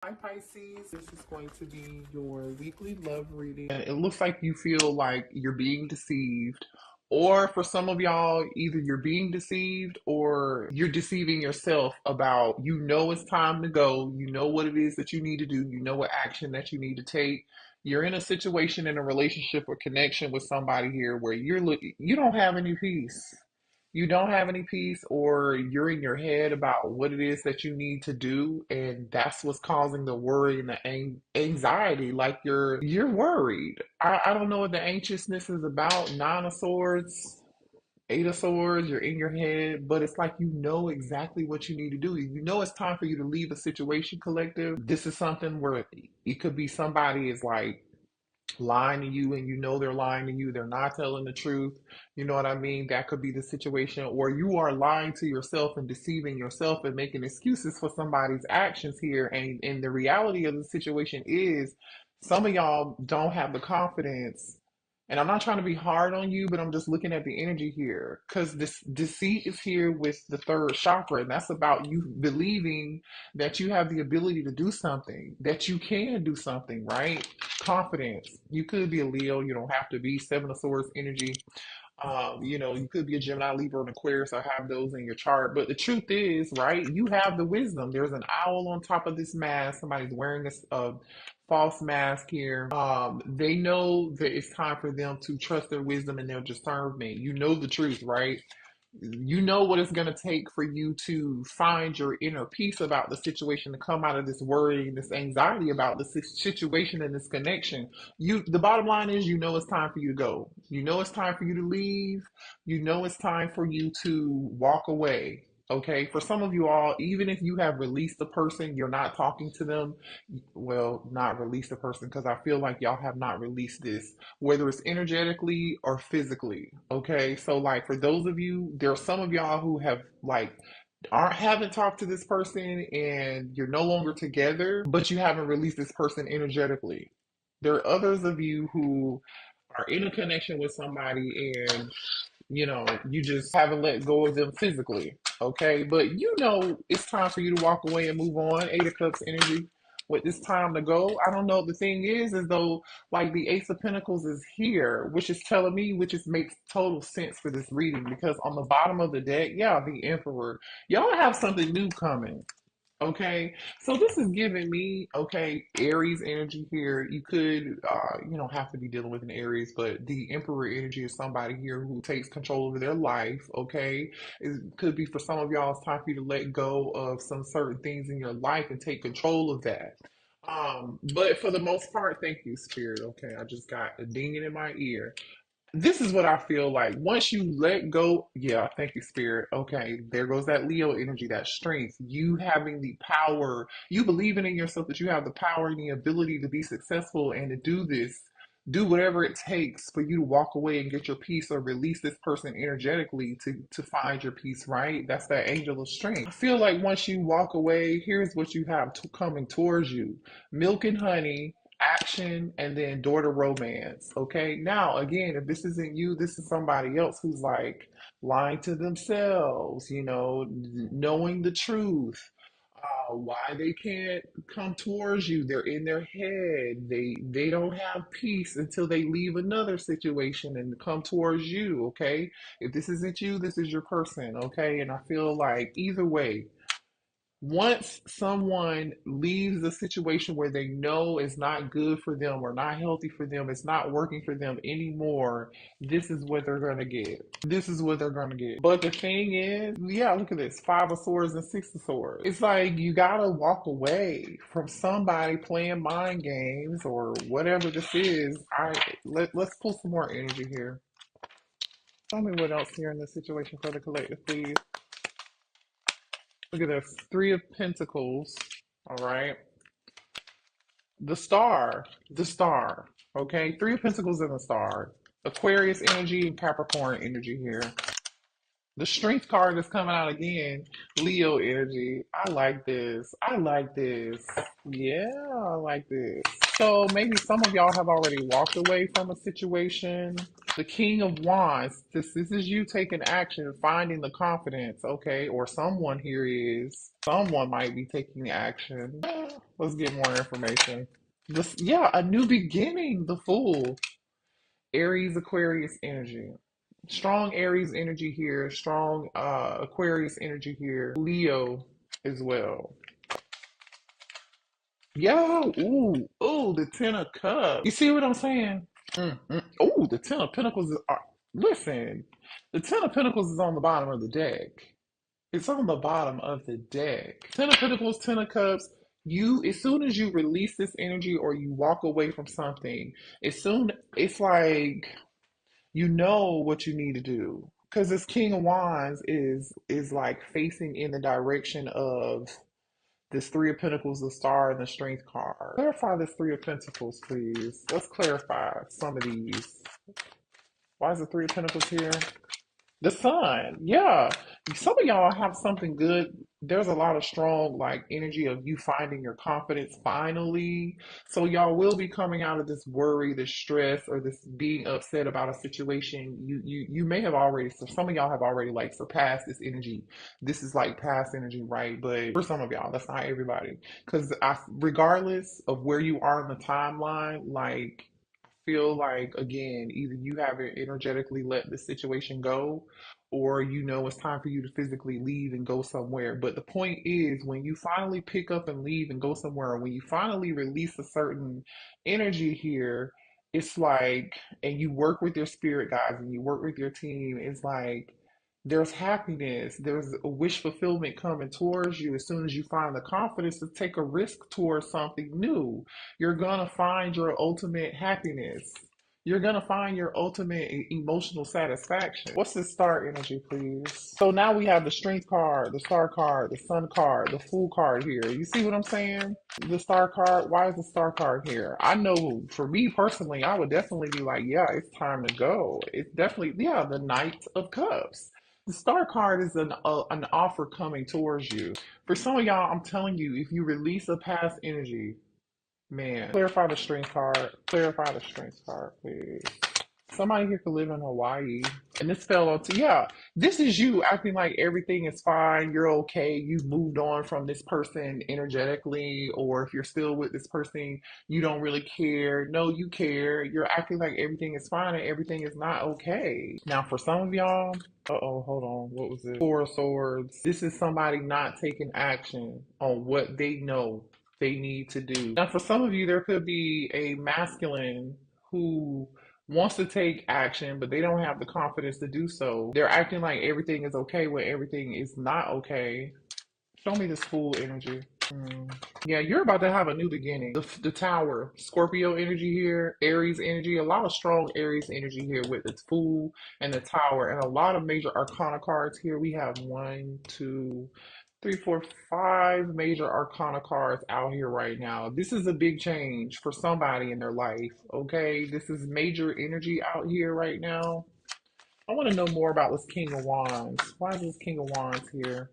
Hi Pisces, this is going to be your weekly love reading. And it looks like you feel like you're being deceived, or for some of y'all, either you're being deceived or you're deceiving yourself about it's time to go, you know what it is that you need to do, you know what action that you need to take. You're in a situation, in a relationship or connection with somebody here where you don't have any peace. You don't have any peace, or you're in your head about what it is that you need to do, and that's what's causing the worry and the anxiety. Like you're worried. I don't know what the anxiousness is about. Nine of Swords, Eight of Swords, you're in your head, but it's like you know exactly what you need to do. You know it's time for you to leave a situation, collective. This is something where it could be somebody is like lying to you, and you know they're lying to you, they're not telling the truth, you know what I mean? That could be the situation. Or you are lying to yourself and deceiving yourself and making excuses for somebody's actions here, and the reality of the situation is some of y'all don't have the confidence. And I'm not trying to be hard on you, but I'm just looking at the energy here, because this deceit is here with the third chakra, and that's about you believing that you have the ability to do something, that you can do something, right? Confidence. You could be a Leo, you don't have to be. Seven of Swords energy. You could be a Gemini, Libra, and Aquarius, or have those in your chart. But the truth is, right, you have the wisdom. There's an owl on top of this mask. Somebody's wearing a false mask here. They know that it's time for them to trust their wisdom and their discernment. You know the truth, right? You know what it's going to take for you to find your inner peace about the situation, to come out of this worry and this anxiety about the situation and this connection. The bottom line is, you know it's time for you to go, you know it's time for you to leave, you know it's time for you to walk away. Okay, for some of you all, even if you have released the person, you're not talking to them. Well, not release the person, because I feel like y'all have not released this, whether it's energetically or physically. Okay, so like for those of you, there are some of y'all who have like aren't haven't talked to this person and you're no longer together, but you haven't released this person energetically. There are others of you who are in a connection with somebody, and you just haven't let go of them physically. Okay, but it's time for you to walk away and move on. Eight of Cups energy with this time to go. I don't know. The thing is though, like the Ace of Pentacles is here, which is telling me, which is makes total sense for this reading, because on the bottom of the deck, yeah, the Emperor, y'all have something new coming. Okay, so this is giving me, okay, Aries energy here. You could, you don't have to be dealing with an Aries, but the Emperor energy is somebody here who takes control over their life. Okay, it could be for some of y'all, it's time for you to let go of some certain things in your life and take control of that. But for the most part, thank you, Spirit. Okay, I just got a dinging in my ear. This is what I feel like. Once you let go, yeah, thank you, Spirit. Okay, there goes that Leo energy, that strength. You having the power, you believing in yourself that you have the power and the ability to be successful and to do this, do whatever it takes for you to walk away and get your peace, or release this person energetically to find your peace, right? That's that angel of strength. I feel like once you walk away, here's what you have coming towards you: milk and honey, action, and then daughter romance. Okay, now again, if this isn't you, this is somebody else who's like lying to themselves, knowing the truth, why they can't come towards you. They're in their head. They don't have peace until they leave another situation and come towards you. Okay, if this isn't you, this is your person. Okay, and I feel like either way, once someone leaves a situation where they know it's not good for them or not healthy for them, it's not working for them anymore, this is what they're going to get. This is what they're going to get. But the thing is, yeah, look at this: Five of Swords and Six of Swords. It's like you got to walk away from somebody playing mind games or whatever this is. Let's pull some more energy here. Tell me what else here in this situation for the collective, please. Look at this. Three of Pentacles. All right. The star. Okay. Three of Pentacles and the star. Aquarius energy and Capricorn energy here. The strength card is coming out again. Leo energy. I like this. I like this. Yeah, I like this. So maybe some of y'all have already walked away from a situation. The King of Wands. This is you taking action, finding the confidence, okay? Or someone here is. Someone might be taking action. Let's get more information. This, yeah, a new beginning. The Fool. Aries, Aquarius energy. Strong Aries energy here. Strong Aquarius energy here. Leo as well. Yo, ooh, the Ten of Cups. You see what I'm saying? Ooh, the Ten of Pentacles is. Listen, the Ten of Pentacles is on the bottom of the deck. It's on the bottom of the deck. Ten of Pentacles, Ten of Cups. You, as soon as you release this energy or you walk away from something, as soon it's like you know what you need to do. Because this King of Wands is like facing in the direction of this Three of Pentacles, the Star, and the Strength card. Clarify this Three of Pentacles, please. Let's clarify some of these. Why is the Three of Pentacles here? The Sun, yeah. Some of y'all have something good. There's a lot of strong like energy of you finding your confidence finally. So y'all will be coming out of this worry, this stress, or this being upset about a situation. You may have already. So some of y'all have already like surpassed this energy. This is like past energy, right? But for some of y'all, that's not everybody. Because regardless of where you are in the timeline, like feel like again either you haven't energetically let the situation go or you know it's time for you to physically leave and go somewhere. But the point is when you finally pick up and leave and go somewhere, when you finally release a certain energy here, it's like, and you work with your spirit guides and you work with your team, it's like there's happiness, there's a wish fulfillment coming towards you as soon as you find the confidence to take a risk towards something new. You're gonna find your ultimate happiness. You're gonna find your ultimate emotional satisfaction. What's the star energy, please? So now we have the strength card, the star card, the sun card, the fool card here. You see what I'm saying? The star card. Why is the star card here? I know for me personally, I would definitely be like, yeah, it's time to go. It's definitely, yeah, the Knight of Cups. The star card is an offer coming towards you. For some of y'all, I'm telling you, if you release a past energy, man, clarify the strength card. Clarify the strength card, please. Somebody here could live in Hawaii. And this fell onto, yeah, this is you acting like everything is fine. You're okay. You've moved on from this person energetically. Or if you're still with this person, you don't really care. No, you care. You're acting like everything is fine and everything is not okay. Now, for some of y'all, uh-oh, hold on. What was it? Four of Swords. This is somebody not taking action on what they know they need to do. Now, for some of you, there could be a masculine who wants to take action, but they don't have the confidence to do so. They're acting like everything is okay when everything is not okay. Show me this Fool energy. Yeah, you're about to have a new beginning. The Tower, Scorpio energy here, Aries energy, a lot of strong Aries energy here with the Fool and the Tower, and a lot of major Arcana cards here. We have one, two, three, four, five major Arcana cards out here right now. This is a big change for somebody in their life, okay? This is major energy out here right now. I want to know more about this King of Wands. Why is this King of Wands here?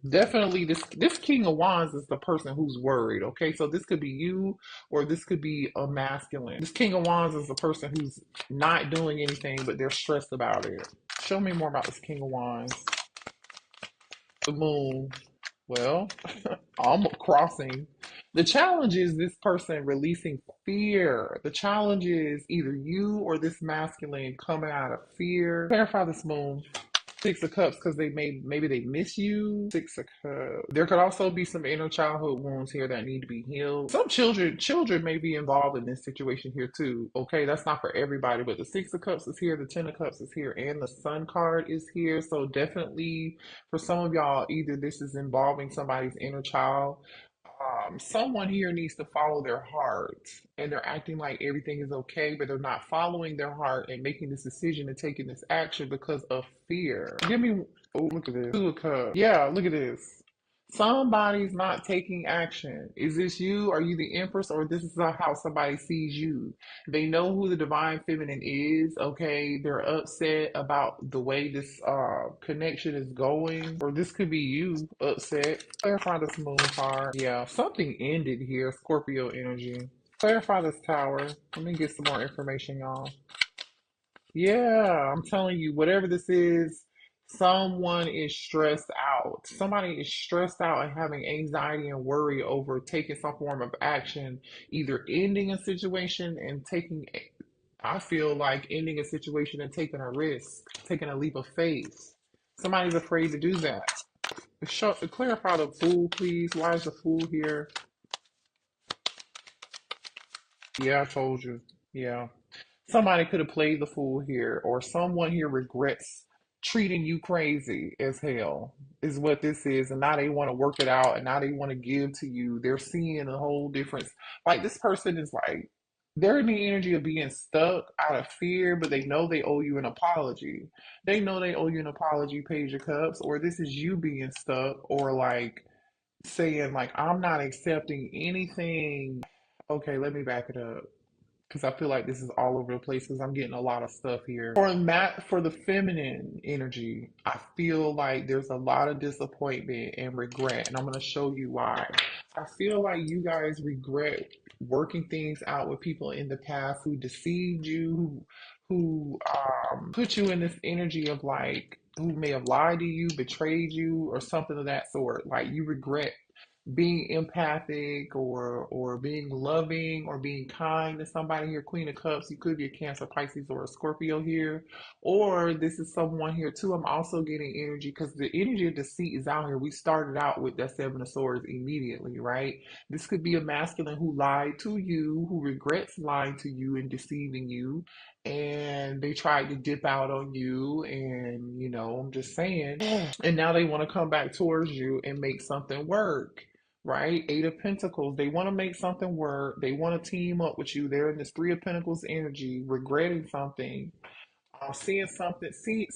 Definitely, this King of Wands is the person who's worried. Okay, so this could be you, or this could be a masculine. This King of Wands is the person who's not doing anything, but they're stressed about it. Show me more about this King of Wands. The Moon. Well, I'm crossing. The challenge is this person releasing fear. The challenge is either you or this masculine coming out of fear. Clarify this Moon. Six of Cups because maybe they miss you. Six of Cups. There could also be some inner childhood wounds here that need to be healed. Some children may be involved in this situation here too. Okay, that's not for everybody, but the Six of Cups is here, the Ten of Cups is here, and the Sun card is here. So definitely for some of y'all, either this is involving somebody's inner child. Someone here needs to follow their heart and they're acting like everything is okay, but they're not following their heart and making this decision and taking this action because of fear. Give me, oh, look at this. Two of Cups. Yeah, look at this. Somebody's not taking action. Is this you? Are you the Empress? Or this is not how somebody sees you? They know who the divine feminine is. Okay, they're upset about the way this connection is going, or this could be you upset. Clarify this moon card. Yeah, something ended here. Scorpio energy. Clarify this tower. Let me get some more information, y'all. Yeah, I'm telling you, whatever this is, someone is stressed out. Somebody is stressed out and having anxiety and worry over taking some form of action, either ending a situation and taking, I feel like ending a situation and taking a risk, taking a leap of faith. Somebody's afraid to do that. Clarify the fool, please. Why is the fool here? Yeah, I told you. Yeah. Somebody could have played the fool here, or someone here regrets treating you crazy as hell, is what this is. And now they want to work it out and now they want to give to you. They're seeing a whole difference. Like this person is like, they're in the energy of being stuck out of fear, but they know they owe you an apology. They know they owe you an apology, Page of Cups, or this is you being stuck, or like saying, like, I'm not accepting anything. Okay, let me back it up because I feel like this is all over the place because I'm getting a lot of stuff here. For the feminine energy, I feel like there's a lot of disappointment and regret, and I'm going to show you why. I feel like you guys regret working things out with people in the past who deceived you, who put you in this energy of like who may have lied to you, betrayed you, or something of that sort. Like you regret being empathic or being loving or being kind to somebody here. Queen of Cups, you could be a Cancer, Pisces, or a Scorpio here, or this is someone here too. I'm also getting energy because the energy of deceit is out here. We started out with that Seven of Swords immediately, right? This could be a masculine who lied to you, who regrets lying to you and deceiving you, and they tried to dip out on you, and I'm just saying, and now they want to come back towards you and make something work, right? Eight of Pentacles. They want to make something work. They want to team up with you. They're in this Three of Pentacles energy, regretting something, seeing something.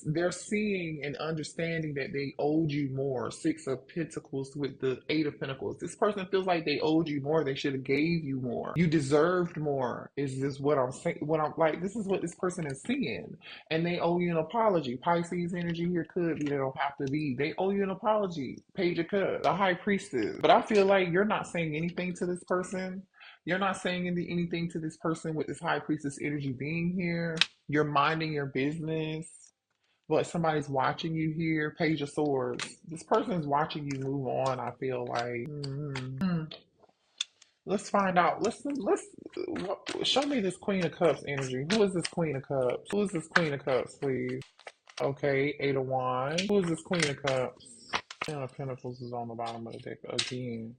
They're seeing and understanding that they owed you more. Six of Pentacles with the Eight of Pentacles. This person feels like they owed you more. They should have gave you more. You deserved more. Is this what I'm saying? What I'm like? This is what this person is seeing, and they owe you an apology. Pisces energy here could be. They don't have to be. They owe you an apology. Page of Cups, the High Priestess. But I feel like you're not saying anything to this person. You're not saying anything to this person with this High Priestess energy being here. You're minding your business, but somebody's watching you here. Page of Swords. This person's watching you move on. I feel like. Let's find out. Let's show me this Queen of Cups energy. Who is this Queen of Cups? Who is this Queen of Cups, please? Okay, Eight of Wands. Who is this Queen of Cups? Ten of Pentacles is on the bottom of the deck again.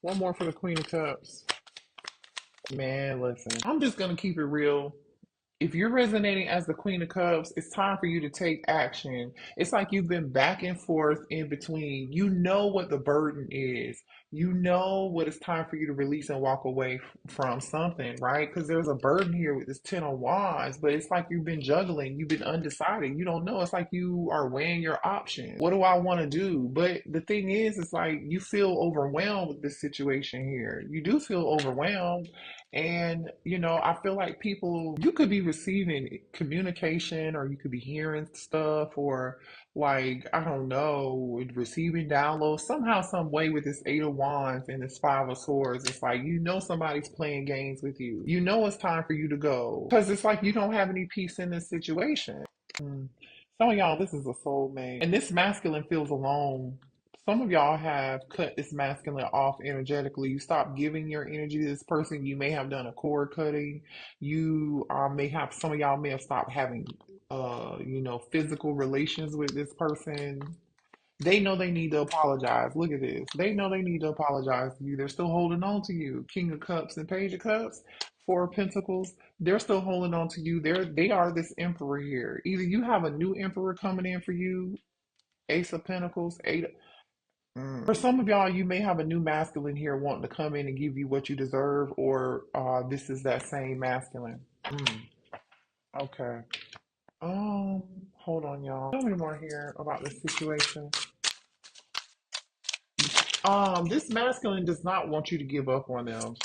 One more for the Queen of Cups. Man, listen. I'm just gonna keep it real. If you're resonating as the Queen of Cups, it's time for you to take action. It's like you've been back and forth in between. You know what the burden is. You know what it's time for you to release and walk away from something, right? Because there's a burden here with this Ten of Wands, but it's like you've been juggling. You've been undecided. You don't know. It's like you are weighing your options. What do I want to do? But the thing is, it's like you feel overwhelmed with this situation here. You do feel overwhelmed. And, I feel like people, you could be receiving communication or you could be hearing stuff or like, I don't know, receiving downloads somehow, some way with this Eight of Wands and this Five of Swords. It's like, somebody's playing games with you. You know it's time for you to go because it's like you don't have any peace in this situation. Some of y'all, this is a soulmate. And this masculine feels alone. Some of y'all have cut this masculine off energetically. You stop giving your energy to this person. You may have done a cord cutting. You some of y'all may have stopped having, physical relations with this person. They know they need to apologize. Look at this. They know they need to apologize to you. They're still holding on to you. King of Cups and Page of Cups, Four of Pentacles. They're still holding on to you. They are this emperor here. Either you have a new emperor coming in for you, Ace of Pentacles, For some of y'all, you may have a new masculine here wanting to come in and give you what you deserve, or this is that same masculine. Okay. Hold on, y'all. Tell me more here about this situation. This masculine does not want you to give up on them.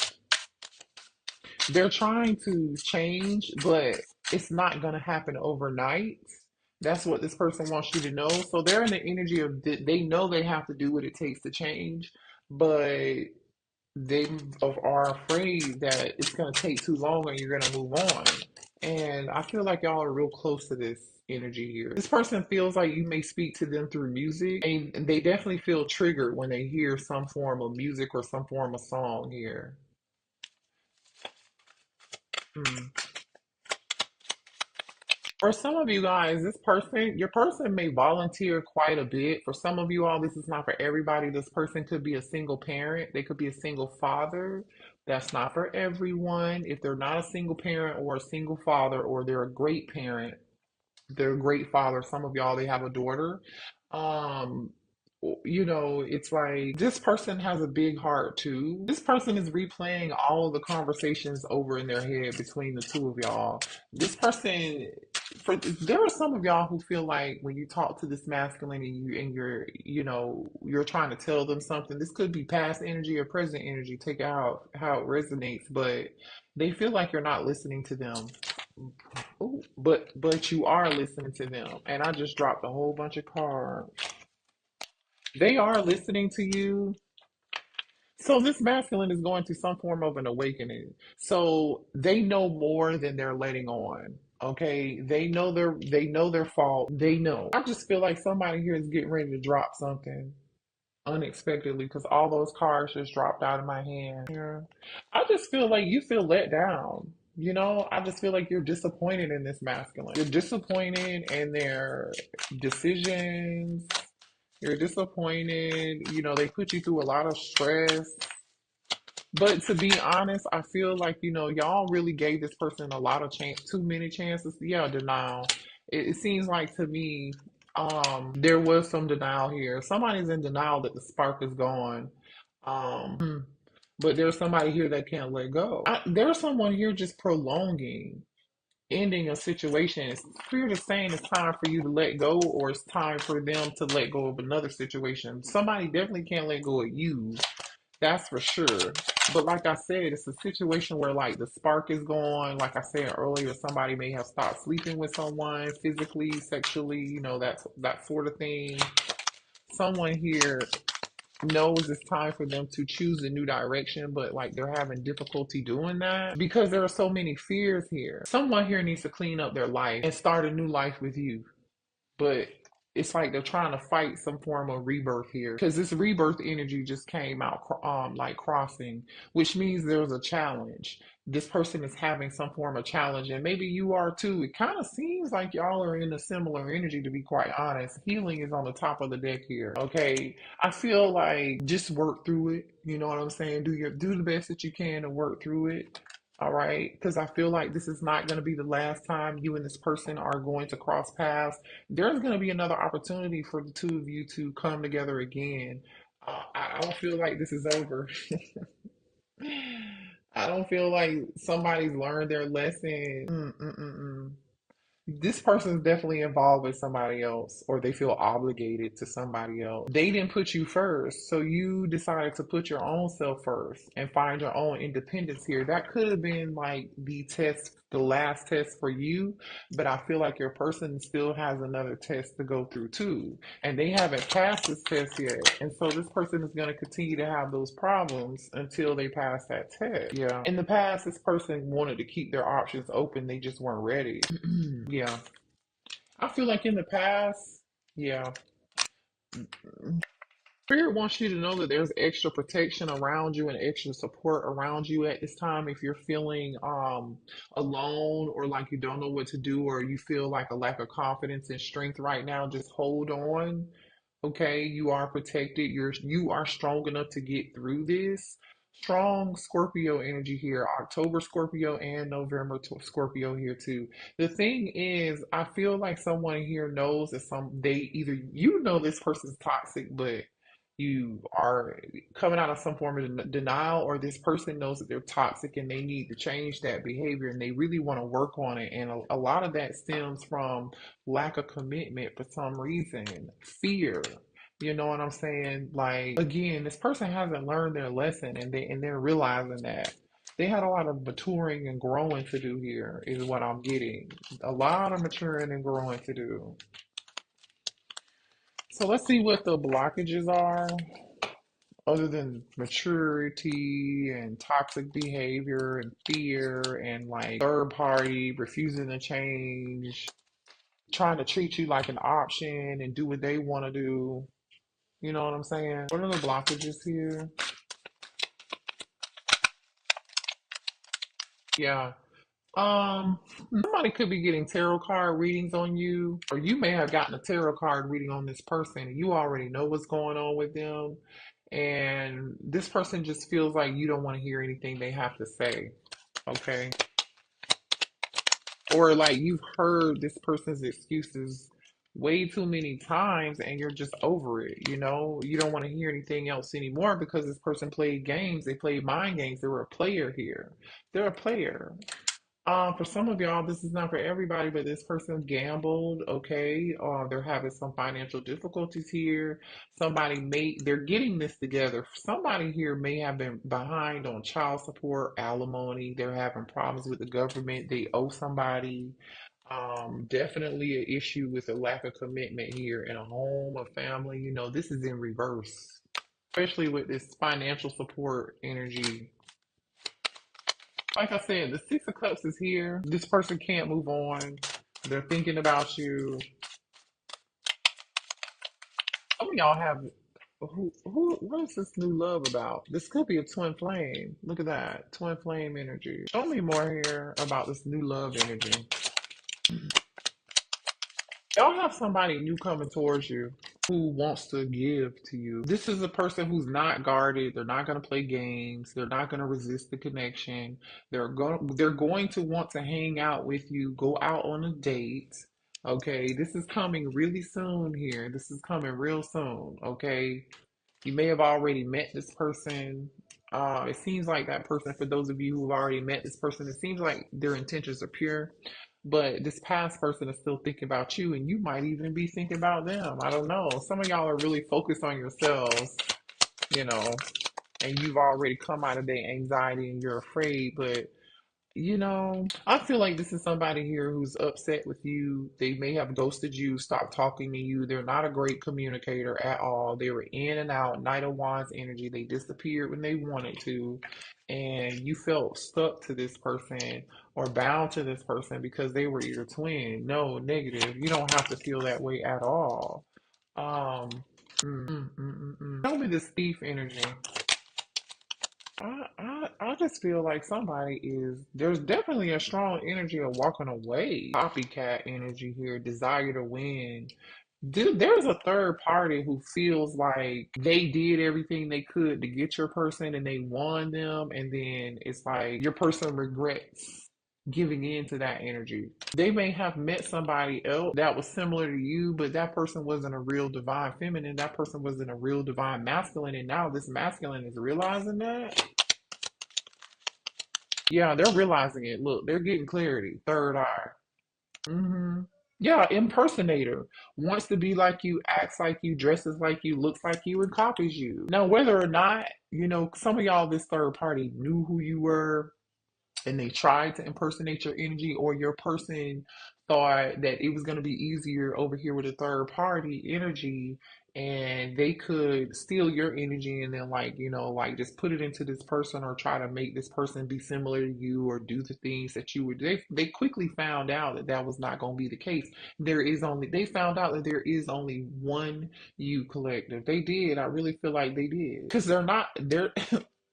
They're trying to change, but it's not going to happen overnight. That's what this person wants you to know. So they're in the energy of they know they have to do what it takes to change, but they are afraid that it's going to take too long and you're going to move on. And I feel like y'all are real close to this energy here. This person feels like you may speak to them through music, and they definitely feel triggered when they hear some form of music or some form of song here. Hmm. For some of you guys, your person may volunteer quite a bit. For some of you all, this is not for everybody. This person could be a single parent. They could be a single father. That's not for everyone. If they're not a single parent or a single father, or they're a great parent, they're a great father. Some of y'all, they have a daughter. Um, it's like this person has a big heart too. This person is replaying all of the conversations over in their head between the two of y'all. This person, there are some of y'all who feel like when you talk to this masculine and you're trying to tell them something. This could be past energy or present energy. Take it how it resonates, but they feel like you're not listening to them. Ooh, but you are listening to them, and I just dropped a whole bunch of cards. They are listening to you. So this masculine is going through some form of an awakening. So they know more than they're letting on. Okay, they know their fault. They know. I just feel like somebody here is getting ready to drop something unexpectedly because all those cards just dropped out of my hand. Yeah. I just feel like you feel let down. I just feel like you're disappointed in this masculine. You're disappointed in their decisions. You're disappointed. They put you through a lot of stress. But to be honest, I feel like, y'all really gave this person a lot of chance, too many chances. Yeah, denial. It seems like to me, there was some denial here. Somebody's in denial that the spark is gone. But there's somebody here that can't let go. There's someone here just prolonging, ending a situation. It's clear to saying it's time for you to let go, or it's time for them to let go of another situation. Somebody definitely can't let go of you. That's for sure. But like I said, it's a situation where like the spark is gone. Like I said earlier, somebody may have stopped sleeping with someone physically, sexually, that sort of thing. Someone here knows it's time for them to choose a new direction, but like they're having difficulty doing that because there are so many fears here. Someone here needs to clean up their life and start a new life with you. But it's like they're trying to fight some form of rebirth here because this rebirth energy just came out like crossing, which means there's a challenge. This person is having some form of challenge, and maybe you are too. It kind of seems like y'all are in a similar energy, to be quite honest. Healing is on the top of the deck here. Okay, I feel like just work through it. You know what I'm saying? Do the best that you can to work through it. All right, because I feel like this is not going to be the last time you and this person are going to cross paths. There's going to be another opportunity for the two of you to come together again. I don't feel like this is over. I don't feel like somebody's learned their lesson. Mm-mm-mm-mm. This person is definitely involved with somebody else, or they feel obligated to somebody else. They didn't put you first, so you decided to put your own self first and find your own independence here. That could have been like the last test for you, but I feel like your person still has another test to go through too, and they haven't passed this test yet. And so this person is going to continue to have those problems until they pass that test. Yeah. In the past, this person wanted to keep their options open, they just weren't ready. Yeah. I feel like in the past, yeah, Spirit wants you to know that there's extra protection around you and extra support around you at this time. If you're feeling alone, or like you don't know what to do, or you feel like a lack of confidence and strength right now, just hold on. Okay, you are protected. You are strong enough to get through this. Strong Scorpio energy here. October Scorpio and November Scorpio here too. The thing is, I feel like someone here knows that they either this person's toxic, but you are coming out of some form of denial, or this person knows that they're toxic and they need to change that behavior and they really want to work on it. And a lot of that stems from lack of commitment for some reason, fear. You know what I'm saying? Like again, this person hasn't learned their lesson, and they're realizing that they had a lot of maturing and growing to do here. Is what I'm getting. A lot of maturing and growing to do. So let's see what the blockages are, other than maturity and toxic behavior and fear and like third party refusing to change, trying to treat you like an option and do what they want to do. You know what I'm saying? What are the blockages here? Yeah. Somebody could be getting tarot card readings on you, or you may have gotten a tarot card reading on this person and you already know what's going on with them. And this person just feels like you don't want to hear anything they have to say. Okay. Or like you've heard this person's excuses way too many times and you're just over it, you know? You don't want to hear anything else anymore because this person played games. They played mind games. They were a player here. They're a player. For some of y'all, this is not for everybody, but this person gambled, okay? They're having some financial difficulties here. They're getting this together. Somebody here may have been behind on child support, alimony. They're having problems with the government. They owe somebody. Definitely an issue with a lack of commitment here in a home, a family. You know, this is in reverse, especially with this financial support energy. Like I said, the Six of Cups is here. This person can't move on. They're thinking about you. Some of y'all have what is this new love about? This could be a twin flame. Look at that. Twin flame energy. Show me more here about this new love energy. Y'all have somebody new coming towards you who wants to give to you. This is a person who's not guarded. They're not going to play games. They're not going to resist the connection. They're going to want to hang out with you, go out on a date. Okay, this is coming really soon here. This is coming real soon. Okay, you may have already met this person. It seems like that person, for those of you who've already met this person, it seems like their intentions are pure. But this past person is still thinking about you, and you might even be thinking about them. I don't know. Some of y'all are really focused on yourselves, you know, and you've already come out of their anxiety and you're afraid, but I feel like this is somebody here who's upset with you. They may have ghosted you, stopped talking to you. They're not a great communicator at all. They were in and out, Knight of Wands energy. They disappeared when they wanted to. And you felt stuck to this person or bound to this person because they were your twin. No, negative. You don't have to feel that way at all. Um, Tell me this thief energy. I just feel like there's definitely a strong energy of walking away. Copycat energy here, desire to win. Dude, there's a third party who feels like they did everything they could to get your person and they won them, and then it's like your person regrets giving in to that energy. They may have met somebody else that was similar to you, but that person wasn't a real divine feminine. That person wasn't a real divine masculine, and now this masculine is realizing that. Yeah, they're realizing it. Look, they're getting clarity. Third eye. hmm Yeah, impersonator. Wants to be like you, acts like you, dresses like you, looks like you, and copies you. Now, whether or not, some of y'all, this third party knew who you were, and they tried to impersonate your energy, or your person thought that it was going to be easier over here with a third party energy, and they could steal your energy and then like just put it into this person or try to make this person be similar to you or do the things that you would. They quickly found out that that was not going to be the case. They found out that there is only one you collective. They did. I really feel like they did, because they're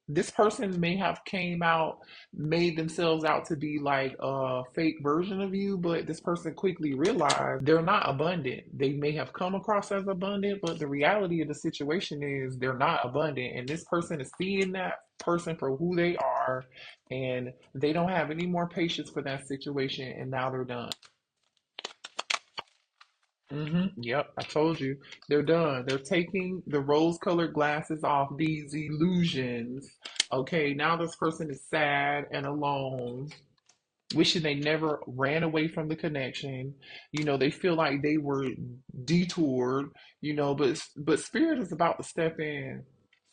this person may have came out, made themselves out to be like a fake version of you, but this person quickly realized they're not abundant. They may have come across as abundant, but the reality of the situation is they're not abundant. And this person is seeing that person for who they are, and they don't have any more patience for that situation, and now they're done. Yep, I told you. They're done. They're taking the rose-colored glasses off these illusions. Okay, now this person is sad and alone. wishing they never ran away from the connection. They feel like they were detoured, but spirit is about to step in.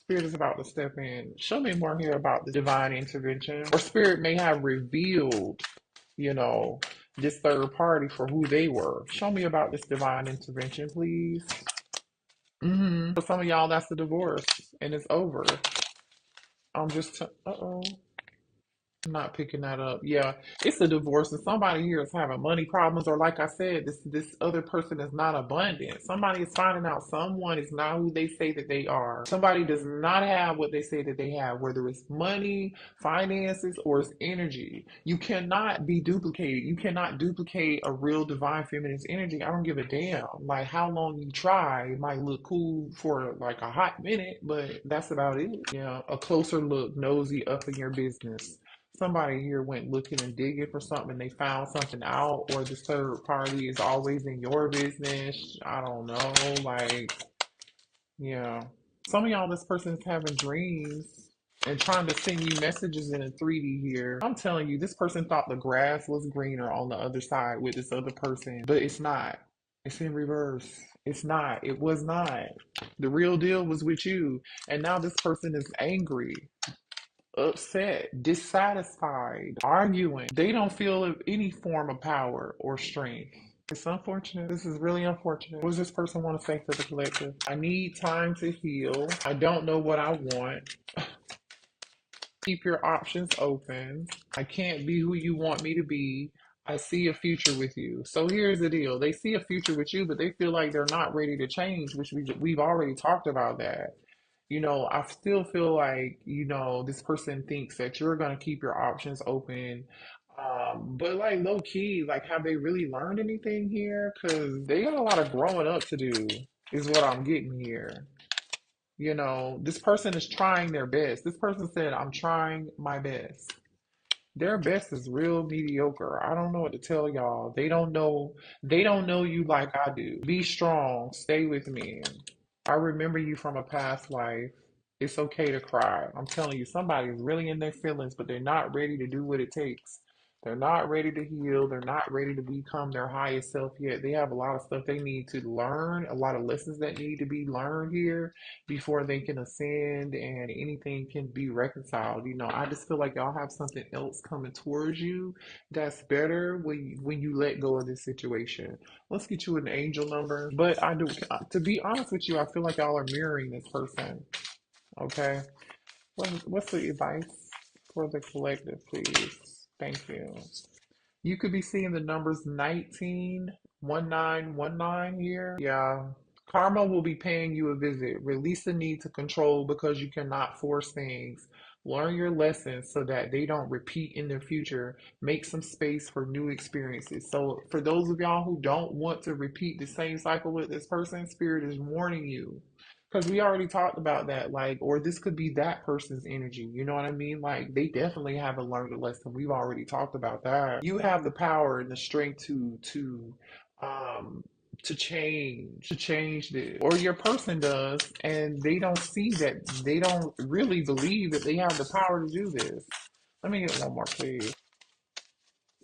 Spirit is about to step in. Show me more here about the divine intervention. Or spirit may have revealed, you know, this third party for who they were. Show me about this divine intervention, please. For some of y'all, that's the divorce and it's over. I'm just, uh-oh. I'm not picking that up. Yeah, it's a divorce, and somebody here is having money problems, or like I said, this other person is not abundant. Somebody is finding out someone is not who they say that they are. Somebody does not have what they say that they have, whether it's money, finances, or it's energy. You cannot be duplicated. You cannot duplicate a real divine feminine's energy. I don't give a damn. Like how long you try, it might look cool for like a hot minute, but that's about it. Yeah, a closer look, nosy up in your business. Somebody here went looking and digging for something and they found something out, or this third party is always in your business. I don't know. Like, yeah. Some of y'all, this person is having dreams and trying to send you messages in a 3D here. I'm telling you, this person thought the grass was greener on the other side with this other person, but it's not. It's in reverse. It's not. It was not. The real deal was with you. And now this person is angry, upset, dissatisfied, arguing. They don't feel any form of power or strength. It's unfortunate. This is really unfortunate. What does this person want to say to the collective? I need time to heal. I don't know what I want. Keep your options open. I can't be who you want me to be. I see a future with you. So here's the deal. They see a future with you, but they feel like they're not ready to change, which we've already talked about that. I still feel like, this person thinks that you're going to keep your options open. But like low key, like have they really learned anything here? Because they got a lot of growing up to do, is what I'm getting here. This person is trying their best. This person said, I'm trying my best. Their best is real mediocre. I don't know what to tell y'all. They don't know you like I do. Be strong. Stay with me. I remember you from a past life. It's okay to cry. I'm telling you, somebody's really in their feelings, but they're not ready to do what it takes. They're not ready to heal. They're not ready to become their highest self yet. They have a lot of stuff they need to learn, a lot of lessons that need to be learned here before they can ascend and anything can be reconciled. I just feel like y'all have something else coming towards you that's better when you let go of this situation. Let's get you an angel number. But to be honest with you, I feel like y'all are mirroring this person. Okay. What's the advice for the collective, please? Thank you. You could be seeing the numbers 191919 here. Yeah. Karma will be paying you a visit. Release the need to control because you cannot force things. Learn your lessons so that they don't repeat in the future. Make some space for new experiences. So, for those of y'all who don't want to repeat the same cycle with this person, Spirit is warning you. Because we already talked about that, like, or this could be that person's energy. You know what I mean? Like, they definitely haven't learned a lesson. We've already talked about that. You have the power and the strength um, to change this, or your person does, and they don't see that. They don't really believe that they have the power to do this. Let me get one more, please.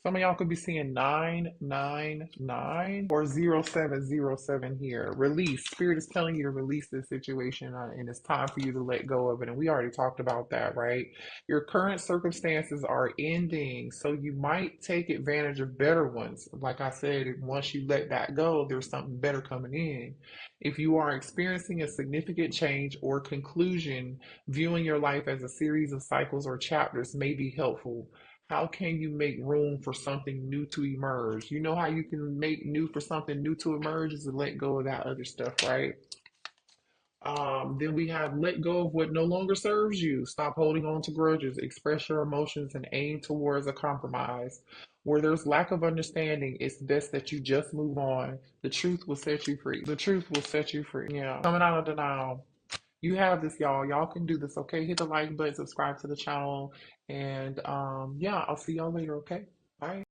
Some of y'all could be seeing 999 or 0707 here. Release. Spirit is telling you to release this situation, and it's time for you to let go of it. And we already talked about that, right? Your current circumstances are ending, so you might take advantage of better ones. Like I said, once you let that go, there's something better coming in. If you are experiencing a significant change or conclusion, viewing your life as a series of cycles or chapters may be helpful. How can you make room for something new to emerge? You know how you can make new for something new to emerge is to let go of that other stuff, right? Then we have let go of what no longer serves you. Stop holding on to grudges. Express your emotions and aim towards a compromise. Where there's lack of understanding, it's best that you just move on. The truth will set you free. The truth will set you free. Yeah. Coming out of denial. You have this, y'all. Y'all can do this, okay? Hit the like button, subscribe to the channel, and yeah, I'll see y'all later, okay? Bye.